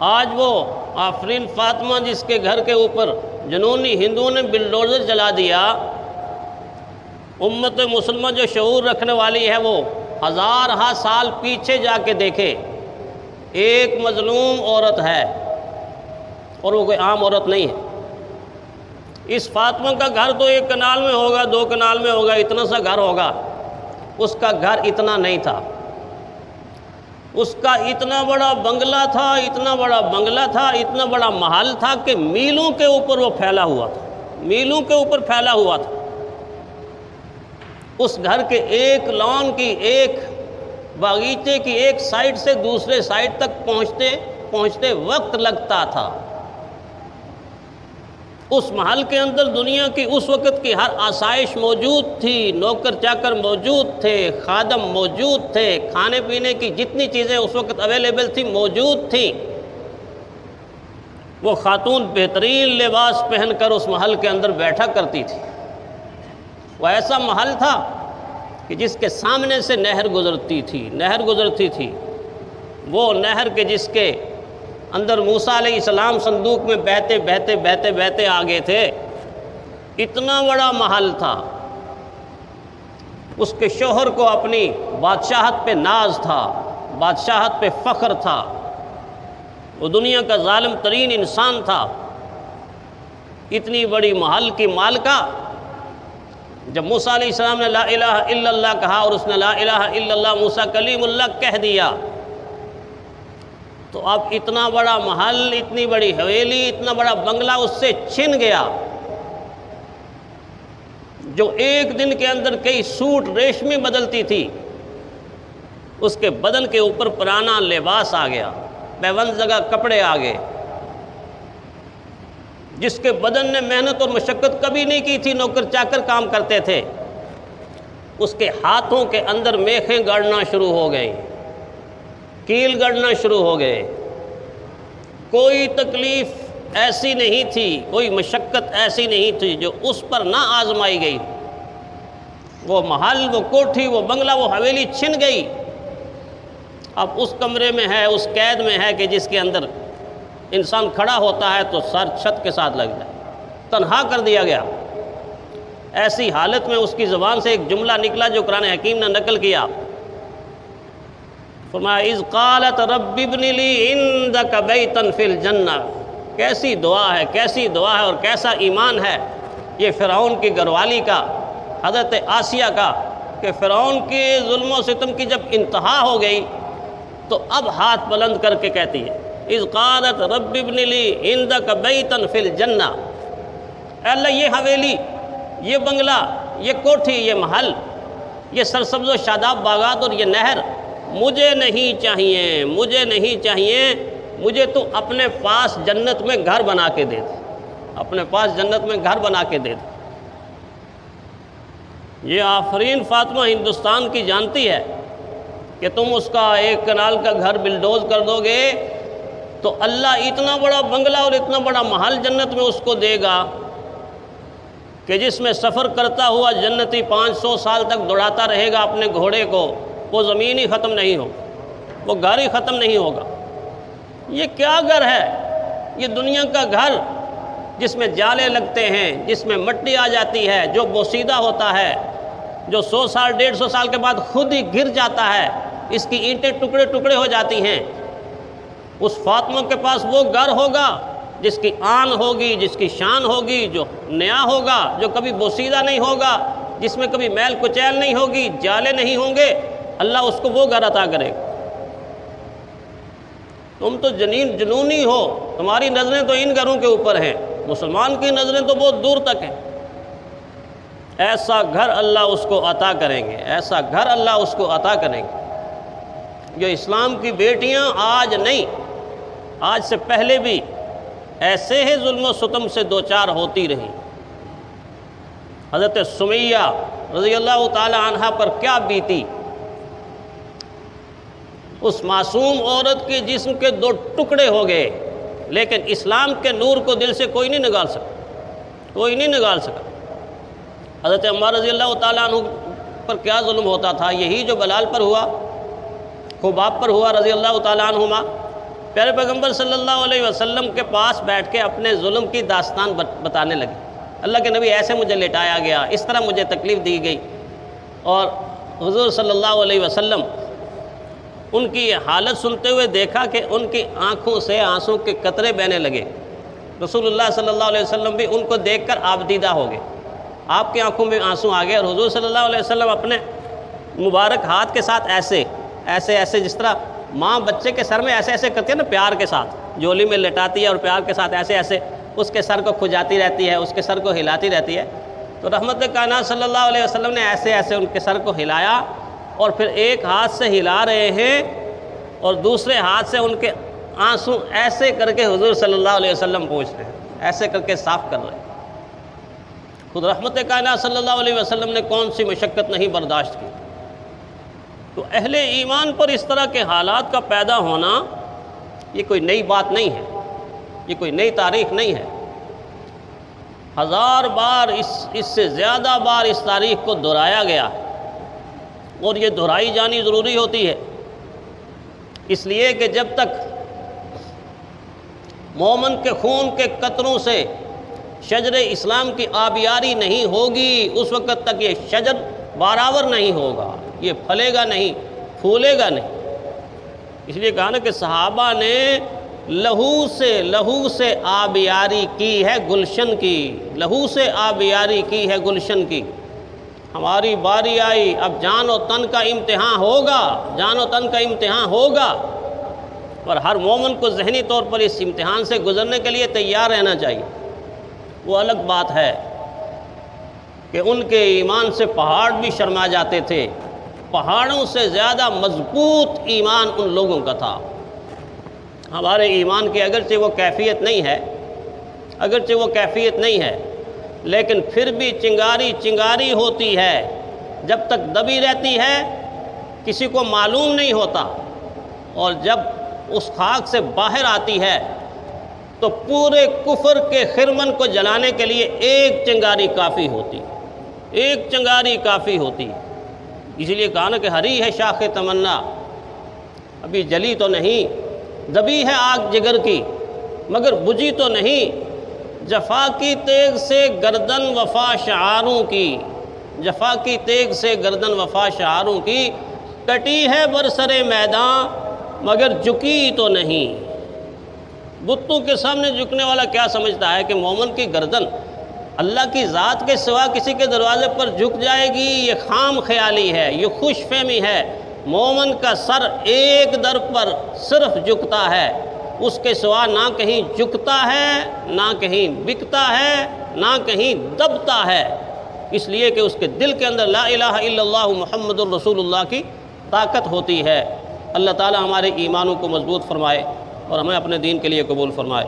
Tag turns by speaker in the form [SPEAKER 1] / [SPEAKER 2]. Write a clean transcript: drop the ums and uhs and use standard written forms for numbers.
[SPEAKER 1] آج وہ آفرین فاطمہ جس کے گھر کے اوپر جنونی ہندوؤں نے بلڈوزر چلا دیا، امت مسلمہ جو شعور رکھنے والی ہے وہ ہزارہ سال پیچھے جا کے دیکھے، ایک مظلوم عورت ہے اور وہ کوئی عام عورت نہیں ہے۔ اس فاطمہ کا گھر تو 1 کنال میں ہوگا، 2 کنال میں ہوگا، اتنا سا گھر ہوگا، اس کا گھر اتنا نہیں تھا، اس کا اتنا بڑا بنگلہ تھا، اتنا بڑا بنگلہ تھا، اتنا بڑا محل تھا کہ میلوں کے اوپر وہ پھیلا ہوا تھا، میلوں کے اوپر پھیلا ہوا تھا۔ اس گھر کے ایک لان کی، ایک باغیچے کی ایک سائڈ سے دوسرے سائڈ تک پہنچتے وقت لگتا تھا۔ اس محل کے اندر دنیا کی اس وقت کی ہر آسائش موجود تھی، نوکر چاکر موجود تھے، خادم موجود تھے، کھانے پینے کی جتنی چیزیں اس وقت اویلیبل تھی موجود تھیں۔ وہ خاتون بہترین لباس پہن کر اس محل کے اندر بیٹھا کرتی تھی۔ وہ ایسا محل تھا کہ جس کے سامنے سے نہر گزرتی تھی، وہ نہر کے جس کے اندر موسیٰ علیہ السلام صندوق میں بہتے آگے تھے، اتنا بڑا محل تھا۔ اس کے شوہر کو اپنی بادشاہت پہ ناز تھا، بادشاہت پہ فخر تھا، وہ دنیا کا ظالم ترین انسان تھا۔ اتنی بڑی محل کی مالکہ جب موسیٰ علیہ السلام نے لا الہ الا اللہ کہا اور اس نے لا الہ الا اللہ موسیٰ کلیم اللہ کہہ دیا، تو اب اتنا بڑا محل، اتنی بڑی حویلی، اتنا بڑا بنگلہ اس سے چھن گیا، جو ایک دن کے اندر کئی سوٹ ریشمی بدلتی تھی، اس کے بدن کے اوپر پرانا لباس آ گیا، پیون زدہ کپڑے آ گئے۔ جس کے بدن نے محنت اور مشقت کبھی نہیں کی تھی، نوکر چاکر کام کرتے تھے، اس کے ہاتھوں کے اندر میخیں گڑنا شروع ہو گئیں، کیل گڑنا شروع ہو گئے۔ کوئی تکلیف ایسی نہیں تھی، کوئی مشقت ایسی نہیں تھی جو اس پر نہ آزمائی گئی۔ وہ محل، وہ کوٹھی، وہ بنگلہ، وہ حویلی چھن گئی۔ اب اس کمرے میں ہے، اس قید میں ہے کہ جس کے اندر انسان کھڑا ہوتا ہے تو سر چھت کے ساتھ لگ جائے، تنہا کر دیا گیا۔ ایسی حالت میں اس کی زبان سے ایک جملہ نکلا جو قرآن حکیم نے نقل کیا، فرمایا اذ قالت رب ابن لی عندک بیتا فی الجنہ۔ کیسی دعا ہے، کیسی دعا ہے اور کیسا ایمان ہے یہ فرعون کی گھروالی کا، حضرت آسیہ کا، کہ فرعون کے ظلم و ستم کی جب انتہا ہو گئی تو اب ہاتھ بلند کر کے کہتی ہے اذ قالت رب ابن لی عندک بیتا فی الجنہ، اے اللہ یہ حویلی، یہ بنگلہ، یہ کوٹھی، یہ محل، یہ سرسبز و شاداب باغات اور یہ نہر مجھے نہیں چاہیے، مجھے نہیں چاہیے، مجھے تو اپنے پاس جنت میں گھر بنا کے دے دے، اپنے پاس جنت میں گھر بنا کے دے دے۔ یہ آفرین فاطمہ ہندوستان کی جانتی ہے کہ تم اس کا 1 کنال کا گھر بلڈوز کر دو گے تو اللہ اتنا بڑا بنگلہ اور اتنا بڑا محل جنت میں اس کو دے گا کہ جس میں سفر کرتا ہوا جنتی 500 سال تک دوڑاتا رہے گا اپنے گھوڑے کو، وہ زمین ہی ختم نہیں ہوگی، وہ گھر ہی ختم نہیں ہوگا۔ یہ کیا گھر ہے؟ یہ دنیا کا گھر جس میں جالے لگتے ہیں، جس میں مٹی آ جاتی ہے، جو بوسیدہ ہوتا ہے، جو 100 سال 150 سال کے بعد خود ہی گر جاتا ہے، اس کی اینٹیں ٹکڑے ٹکڑے ہو جاتی ہیں۔ اس فاطمہ کے پاس وہ گھر ہوگا جس کی آن ہوگی، جس کی شان ہوگی، جو نیا ہوگا، جو کبھی بوسیدہ نہیں ہوگا، جس میں کبھی میل کچیل نہیں ہوگی، جالے نہیں ہوں گے، اللہ اس کو وہ گھر عطا کرے گا۔ تم تو جنونی ہو، تمہاری نظریں تو ان گھروں کے اوپر ہیں، مسلمان کی نظریں تو بہت دور تک ہیں۔ ایسا گھر اللہ اس کو عطا کریں گے، ایسا گھر اللہ اس کو عطا کریں گے۔ جو اسلام کی بیٹیاں آج نہیں، آج سے پہلے بھی ایسے ہی ظلم و ستم سے دوچار ہوتی رہیں۔ حضرت سمیہ رضی اللہ تعالی عنہ پر کیا بیتی، اس معصوم عورت کے جسم کے 2 ٹکڑے ہو گئے، لیکن اسلام کے نور کو دل سے کوئی نہیں نکال سکا، کوئی نہیں نکال سکا۔ حضرت عمر رضی اللہ تعالیٰ عنہ پر کیا ظلم ہوتا تھا، یہی جو بلال پر ہوا، خباب پر ہوا رضی اللہ تعالیٰ عنہما، پیارے پیغمبر صلی اللہ علیہ وسلم کے پاس بیٹھ کے اپنے ظلم کی داستان بتانے لگے. اللہ کے نبی ایسے مجھے لٹایا گیا، اس طرح مجھے تکلیف دی گئی. اور حضور صلی اللہ علیہ وسلم ان کی یہ حالت سنتے ہوئے دیکھا کہ ان کی آنکھوں سے آنسوں کے قطرے بہنے لگے. رسول اللہ صلی اللہ علیہ وسلم بھی ان کو دیکھ کر آبدیدہ ہو گئے، آپ کی آنکھوں میں آنسو آ گئے. اور حضور صلی اللہ علیہ وسلم اپنے مبارک ہاتھ کے ساتھ ایسے جس طرح ماں بچے کے سر میں ایسے کرتی ہے نا، پیار کے ساتھ جولی میں لٹاتی ہے اور پیار کے ساتھ ایسے اس کے سر کو کھجاتی رہتی ہے، اس کے سر کو ہلاتی رہتی ہے. تو رحمت کائنات صلی اللہ علیہ وسلم نے ایسے ان کے سر کو ہلایا، اور پھر ایک ہاتھ سے ہلا رہے ہیں اور دوسرے ہاتھ سے ان کے آنسو ایسے کر کے حضور صلی اللہ علیہ وسلم پوچھ رہے ہیں، ایسے کر کے صاف کر رہے ہیں. خود رحمت کائنات صلی اللہ علیہ وسلم نے کون سی مشقت نہیں برداشت کی. تو اہل ایمان پر اس طرح کے حالات کا پیدا ہونا یہ کوئی نئی بات نہیں ہے، یہ کوئی نئی تاریخ نہیں ہے. ہزار بار اس سے زیادہ بار اس تاریخ کو دہرایا گیا ہے، اور یہ دہرائی جانی ضروری ہوتی ہے، اس لیے کہ جب تک مومن کے خون کے قطروں سے شجر اسلام کی آبیاری نہیں ہوگی، اس وقت تک یہ شجر باراور نہیں ہوگا، یہ پھلے گا نہیں، پھولے گا نہیں. اس لیے کہا نا کہ صحابہ نے لہو سے آبیاری کی ہے گلشن کی، لہو سے آبیاری کی ہے گلشن کی. ہماری باری آئی، اب جان و تن کا امتحان ہوگا، جان و تن کا امتحان ہوگا. اور ہر مومن کو ذہنی طور پر اس امتحان سے گزرنے کے لیے تیار رہنا چاہیے. وہ الگ بات ہے کہ ان کے ایمان سے پہاڑ بھی شرما جاتے تھے، پہاڑوں سے زیادہ مضبوط ایمان ان لوگوں کا تھا. ہمارے ایمان کی اگرچہ وہ کیفیت نہیں ہے، لیکن پھر بھی چنگاری ہوتی ہے. جب تک دبی رہتی ہے کسی کو معلوم نہیں ہوتا، اور جب اس خاک سے باہر آتی ہے تو پورے کفر کے خرمن کو جلانے کے لیے ایک چنگاری کافی ہوتی. اس لیے کہا نا کہ ہری ہے شاخ تمنا، ابھی جلی تو نہیں، دبی ہے آگ جگر کی مگر بجھی تو نہیں. جفا کی تیغ سے گردن وفا شعاروں کی، جفا کی تیغ سے گردن وفا شعاروں کی، کٹی ہے برسر میدان مگر جھکی تو نہیں. بتوں کے سامنے جھکنے والا کیا سمجھتا ہے کہ مومن کی گردن اللہ کی ذات کے سوا کسی کے دروازے پر جھک جائے گی؟ یہ خام خیالی ہے، یہ خوش فہمی ہے. مومن کا سر ایک در پر صرف جھکتا ہے، اس کے سوا نہ کہیں جھکتا ہے، نہ کہیں بکتا ہے، نہ کہیں دبتا ہے. اس لیے کہ اس کے دل کے اندر لا الہ الا اللہ محمد الرسول اللہ کی طاقت ہوتی ہے. اللہ تعالی ہمارے ایمانوں کو مضبوط فرمائے اور ہمیں اپنے دین کے لیے قبول فرمائے.